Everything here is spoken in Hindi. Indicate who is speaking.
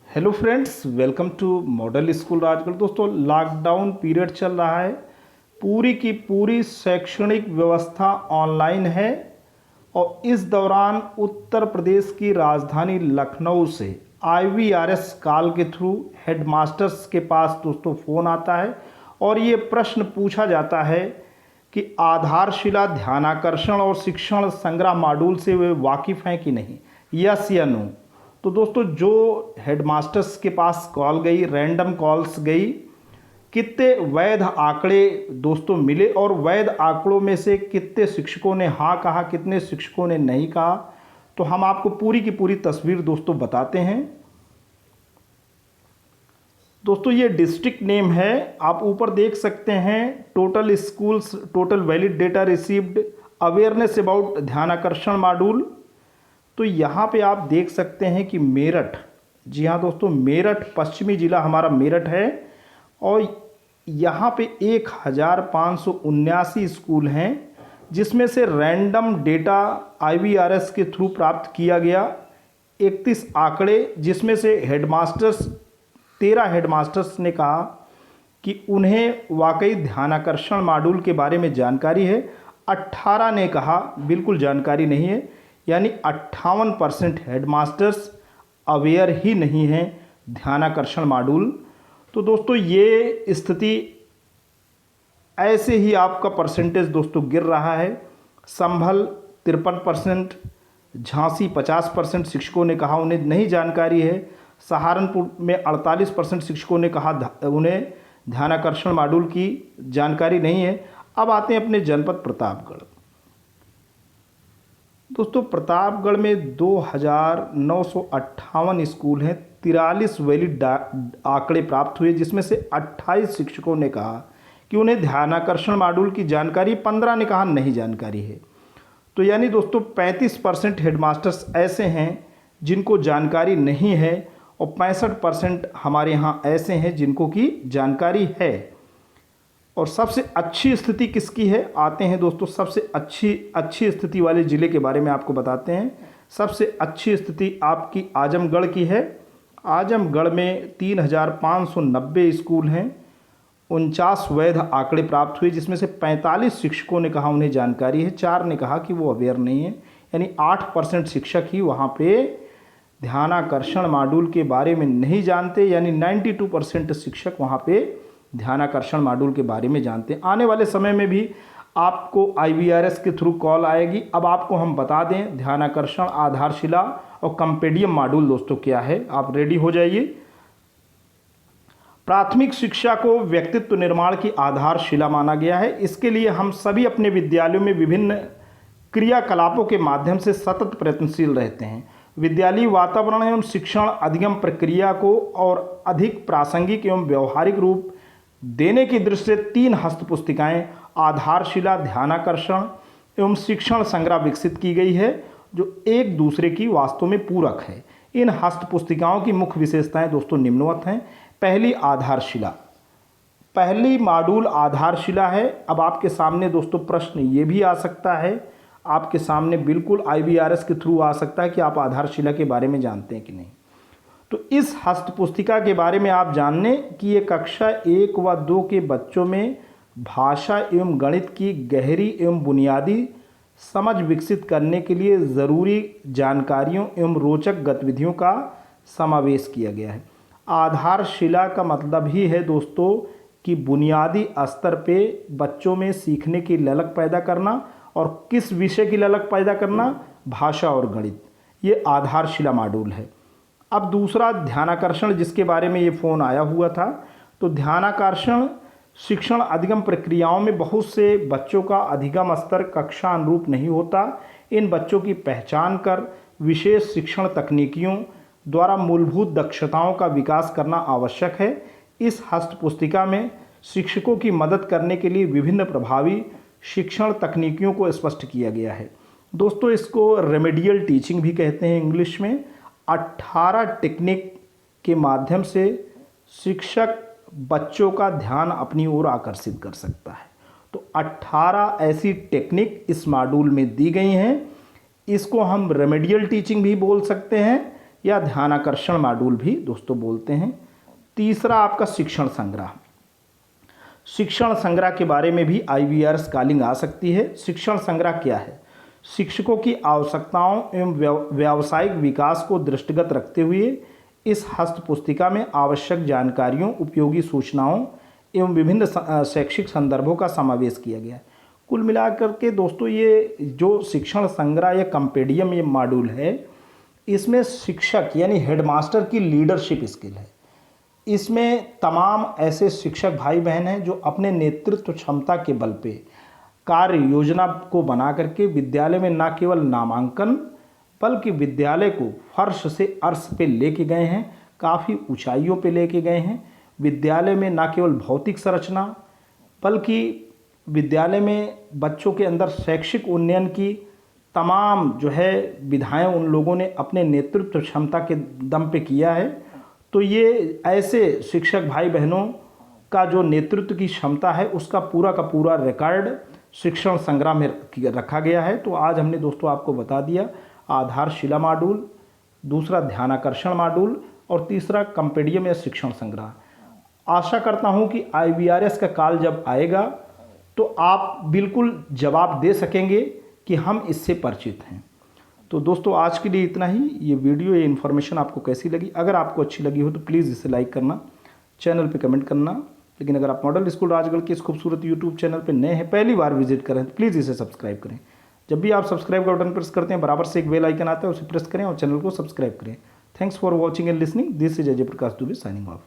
Speaker 1: Hello friends, welcome to model school Rajgarh. दोस्तों, लॉकडाउन पीरियड चल रहा है। पूरी की पूरी शैक्षणिक व्यवस्था ऑनलाइन है और इस दौरान उत्तर प्रदेश की राजधानी लखनऊ से IVRS कॉल के थ्रू हेडमास्टर्स के पास दोस्तों फ़ोन आता है और ये प्रश्न पूछा जाता है कि आधारशिला, ध्यानाकर्षण और शिक्षण संग्रह मॉड्यूल से वे वाकिफ़ हैं कि नहीं, यस या नो। तो दोस्तों, जो हेडमास्टर्स के पास कॉल गई, रैंडम कॉल्स गई, कितने वैध आंकड़े दोस्तों मिले और वैध आंकड़ों में से कितने शिक्षकों ने हाँ कहा, कितने शिक्षकों ने नहीं कहा, तो हम आपको पूरी की पूरी तस्वीर दोस्तों बताते हैं। दोस्तों, ये डिस्ट्रिक्ट नेम है, आप ऊपर देख सकते हैं। Total schools, total valid data received, awareness about ध्यानाकर्षण मॉड्यूल। तो यहाँ पे आप देख सकते हैं कि मेरठ, जी हाँ दोस्तों, मेरठ पश्चिमी जिला हमारा मेरठ है और यहाँ पे 1579 स्कूल हैं, जिसमें से रैंडम डेटा IVRS के थ्रू प्राप्त किया गया 31 आंकड़े, जिसमें से हेडमास्टर्स 13 हेडमास्टर्स ने कहा कि उन्हें वाकई ध्यानाकर्षण मॉड्यूल के बारे में जानकारी है। 18 ने कहा बिल्कुल जानकारी नहीं है, यानी 58% हेडमास्टर्स अवेयर ही नहीं हैं ध्यानाकर्षण मॉड्यूल। तो दोस्तों, ये स्थिति ऐसे ही आपका परसेंटेज दोस्तों गिर रहा है। संभल 53%, झांसी 50% शिक्षकों ने कहा उन्हें नहीं जानकारी है। सहारनपुर में 48% शिक्षकों ने कहा उन्हें ध्यानाकर्षण मॉड्यूल की जानकारी नहीं है। अब आते हैं अपने जनपद प्रतापगढ़। दोस्तों, प्रतापगढ़ में 2958 स्कूल हैं, 43 वैलिड आंकड़े प्राप्त हुए, जिसमें से 28 शिक्षकों ने कहा कि उन्हें ध्यानाकर्षण मॉड्यूल की जानकारी, 15 ने कहा नहीं जानकारी है। तो यानी दोस्तों 35% हेडमास्टर्स ऐसे हैं जिनको जानकारी नहीं है और 65% हमारे यहाँ ऐसे हैं जिनको की जानकारी है। और सबसे अच्छी स्थिति किसकी है, आते हैं दोस्तों सबसे अच्छी स्थिति वाले ज़िले के बारे में आपको बताते हैं। सबसे अच्छी स्थिति आपकी आजमगढ़ की है। आजमगढ़ में 3590 स्कूल हैं, 49 वैध आंकड़े प्राप्त हुए, जिसमें से 45 शिक्षकों ने कहा उन्हें जानकारी है, 4 ने कहा कि वो अवेयर नहीं है, यानी 8% शिक्षक ही वहाँ पे ध्यानाकर्षण मॉड्यूल के बारे में नहीं जानते, यानी 92% शिक्षक वहाँ पे ध्यानाकर्षण मॉड्यूल के बारे में जानते हैं। आने वाले समय में भी आपको IVRS के थ्रू कॉल आएगी। अब आपको हम बता दें ध्यानाकर्षण, आधारशिला और कंपेडियम मॉड्यूल दोस्तों क्या है, आप रेडी हो जाइए। प्राथमिक शिक्षा को व्यक्तित्व निर्माण की आधारशिला माना गया है। इसके लिए हम सभी अपने विद्यालयों में विभिन्न क्रियाकलापों के माध्यम से सतत प्रयत्नशील रहते हैं। विद्यालयी वातावरण एवं शिक्षण अधिगम प्रक्रिया को और अधिक प्रासंगिक एवं व्यवहारिक रूप देने की दृष्टि से 3 हस्त पुस्तिकाएँ आधारशिला, ध्यानाकर्षण एवं शिक्षण संग्रह विकसित की गई है, जो एक दूसरे की वास्तव में पूरक है। इन हस्त पुस्तिकाओं की मुख्य विशेषताएं दोस्तों निम्नवत हैं। पहली, आधारशिला, पहली मॉड्यूल आधारशिला है। अब आपके सामने दोस्तों प्रश्न ये भी आ सकता है, आपके सामने बिल्कुल IVRS के थ्रू आ सकता है कि आप आधारशिला के बारे में जानते हैं कि नहीं। तो इस हस्त पुस्तिका के बारे में आप जानने कि ये कक्षा 1 व 2 के बच्चों में भाषा एवं गणित की गहरी एवं बुनियादी समझ विकसित करने के लिए ज़रूरी जानकारियों एवं रोचक गतिविधियों का समावेश किया गया है। आधारशिला का मतलब ही है दोस्तों कि बुनियादी स्तर पे बच्चों में सीखने की ललक पैदा करना, और किस विषय की ललक पैदा करना, भाषा और गणित। ये आधारशिला मॉड्यूल है। अब दूसरा, ध्यानाकर्षण, जिसके बारे में ये फ़ोन आया हुआ था। तो ध्यानाकर्षण शिक्षण अधिगम प्रक्रियाओं में बहुत से बच्चों का अधिगम स्तर कक्षा अनुरूप नहीं होता। इन बच्चों की पहचान कर विशेष शिक्षण तकनीकियों द्वारा मूलभूत दक्षताओं का विकास करना आवश्यक है। इस हस्त पुस्तिका में शिक्षकों की मदद करने के लिए विभिन्न प्रभावी शिक्षण तकनीकियों को स्पष्ट किया गया है। दोस्तों, इसको रेमेडियल टीचिंग भी कहते हैं इंग्लिश में। 18 टेक्निक के माध्यम से शिक्षक बच्चों का ध्यान अपनी ओर आकर्षित कर सकता है। तो 18 ऐसी टेक्निक इस मॉड्यूल में दी गई हैं। इसको हम रेमेडियल टीचिंग भी बोल सकते हैं, या ध्यानाकर्षण मॉड्यूल भी दोस्तों बोलते हैं। तीसरा आपका शिक्षण संग्रह। शिक्षण संग्रह के बारे में भी IVRS कॉलिंग आ सकती है। शिक्षण संग्रह क्या है? शिक्षकों की आवश्यकताओं एवं व्यावसायिक विकास को दृष्टिगत रखते हुए इस हस्त पुस्तिका में आवश्यक जानकारियों, उपयोगी सूचनाओं एवं विभिन्न शैक्षिक संदर्भों का समावेश किया गया है। कुल मिलाकर के दोस्तों ये जो शिक्षण संग्रह या कंपेडियम ये मॉड्यूल है, इसमें शिक्षक यानी हेडमास्टर की लीडरशिप स्किल है। इसमें तमाम ऐसे शिक्षक भाई बहन हैं जो अपने नेतृत्व क्षमता के बल पे कार्य योजना को बना करके विद्यालय में न केवल नामांकन बल्कि विद्यालय को फर्श से अर्श पे लेके गए हैं, काफ़ी ऊंचाइयों पे लेके गए हैं। विद्यालय में न केवल भौतिक संरचना बल्कि विद्यालय में बच्चों के अंदर शैक्षिक उन्नयन की तमाम जो है विधाएं उन लोगों ने अपने नेतृत्व क्षमता के दम पे किया है। तो ये ऐसे शिक्षक भाई बहनों का जो नेतृत्व की क्षमता है उसका पूरा का पूरा रिकॉर्ड शिक्षण संग्रह में रखा गया है। तो आज हमने दोस्तों आपको बता दिया आधारशिला मॉड्यूल, दूसरा ध्यानाकर्षण मॉड्यूल और तीसरा कंपेडियम या शिक्षण संग्रह। आशा करता हूं कि IVRS का कॉल जब आएगा तो आप बिल्कुल जवाब दे सकेंगे कि हम इससे परिचित हैं। तो दोस्तों आज के लिए इतना ही। ये वीडियो ये इन्फॉर्मेशन आपको कैसी लगी? अगर आपको अच्छी लगी हो तो प्लीज़ इसे लाइक करना, चैनल पे कमेंट करना। लेकिन अगर आप मॉडल स्कूल राजगढ़ के इस खूबसूरत यूट्यूब चैनल पे नए हैं, पहली बार विजिट करें तो प्लीज़ इसे सब्सक्राइब करें। जब भी आप सब्सक्राइब का बटन प्रेस करते हैं बराबर से एक बेल आइकन आता है, उसे प्रेस करें और चैनल को सब्सक्राइब करें। Thanks for watching and listening. This is Ajay Prakash Dubey signing off.